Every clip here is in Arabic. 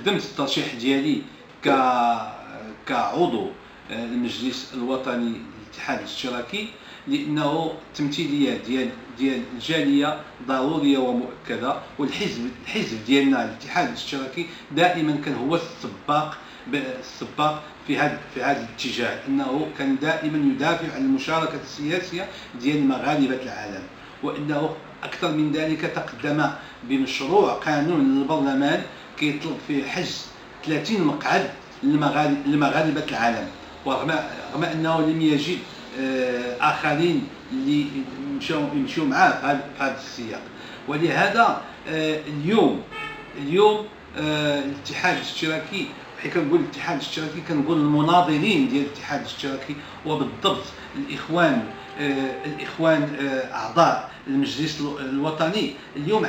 قدمت الترشيح ديالي كعضو المجلس الوطني للاتحاد الاشتراكي، لانه التمثيليه ديال الجاليه ضروريه ومؤكده، الحزب ديالنا الاتحاد الاشتراكي دائما كان هو السباق في هذا الاتجاه، انه كان دائما يدافع عن المشاركه السياسيه ديال مغاربه العالم، وانه اكثر من ذلك تقدم بمشروع قانون للبرلمان كيطلب فيه حجز 30 مقعد لمغاربه العالم، ورغم انه لم يجد اخرين اللي يمشوا معاه في هذا السياق. ولهذا اليوم الاتحاد الاشتراكي، حين كنقول الاتحاد الاشتراكي كنقول المناضلين ديال الاتحاد الاشتراكي، وبالضبط الاخوان اعضاء المجلس الوطني، اليوم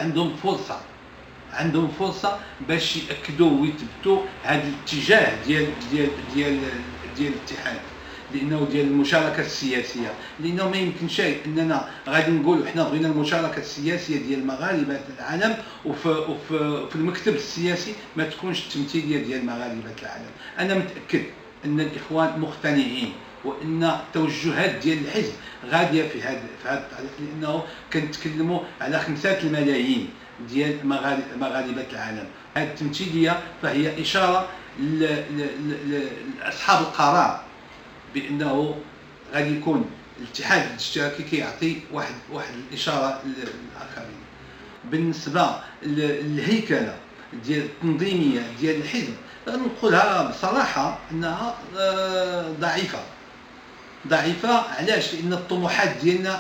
عندهم فرصه باش ياكدوا ويثبتوا هذا الاتجاه ديال الاتحاد، لانه ديال المشاركه السياسيه، لانه ما يمكنش اننا غادي نقولوا حنا بغينا المشاركه السياسيه ديال مغاربه العالم وفي المكتب السياسي ما تكونش التمثيليه ديال مغاربه العالم. انا متاكد ان الاخوان مقتنعين وان التوجهات ديال الحزب غاديه في هذا الطريق، لانه كنتكلموا على 5 الملايين ديال مغاربه العالم. هذه التمثيليه فهي اشاره لاصحاب القرار بانه غادي يكون الاتحاد الاشتراكي كيعطي واحد الاشاره للاخرين. بالنسبه للهيكله ديال التنظيميه ديال الحزب، نقولها بصراحه انها ضعيفه. علاش؟ لان الطموحات ديالنا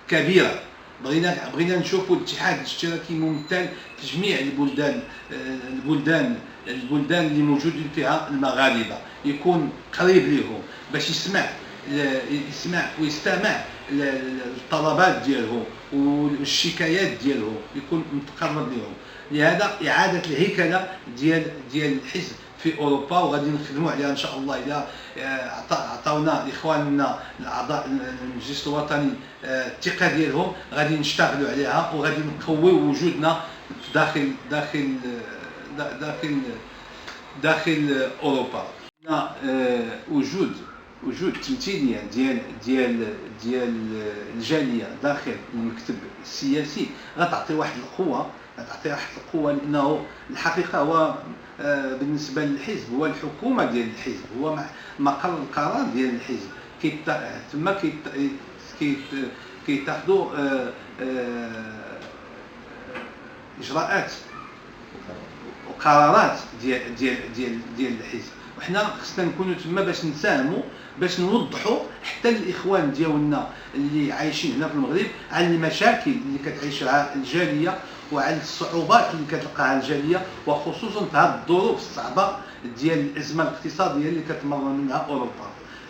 كبيره، بغينا نشوفوا الاتحاد الاشتراكي ممثل في جميع البلدان اللي موجودين فيها المغاربه، يكون قريب لهم باش يسمع ويستمع للطلبات ديالهم والشكايات ديالهم، يكون متقرب لهم. لهذا اعاده الهيكله ديال الحزب في اوروبا، وغادي نخدموا عليها ان شاء الله. اذا عطاونا اخواننا الاعضاء المجلس الوطني الثقه ديالهم، غادي نشتغلوا عليها وغادي نقويو وجودنا داخل اوروبا. وجود تمثيليه ديال الجاليه داخل المكتب السياسي غتعطي واحد القوه، لانه الحقيقه هو بالنسبه للحزب هو الحكومه ديال الحزب، هو مقر القرار ديال الحزب. تما كيتاخذوا اجراءات وقرارات ديال الحزب، وحنا خصنا نكونوا تما باش نساهموا، باش نوضحوا حتى الاخوان ديالنا اللي عايشين هنا في المغرب على المشاكل اللي كتعيشها الجاليه وعلى الصعوبات اللي كتلقاها الجاليه، وخصوصا في هذه الظروف الصعبه ديال الازمه الاقتصاديه اللي كتمر منها اوروبا.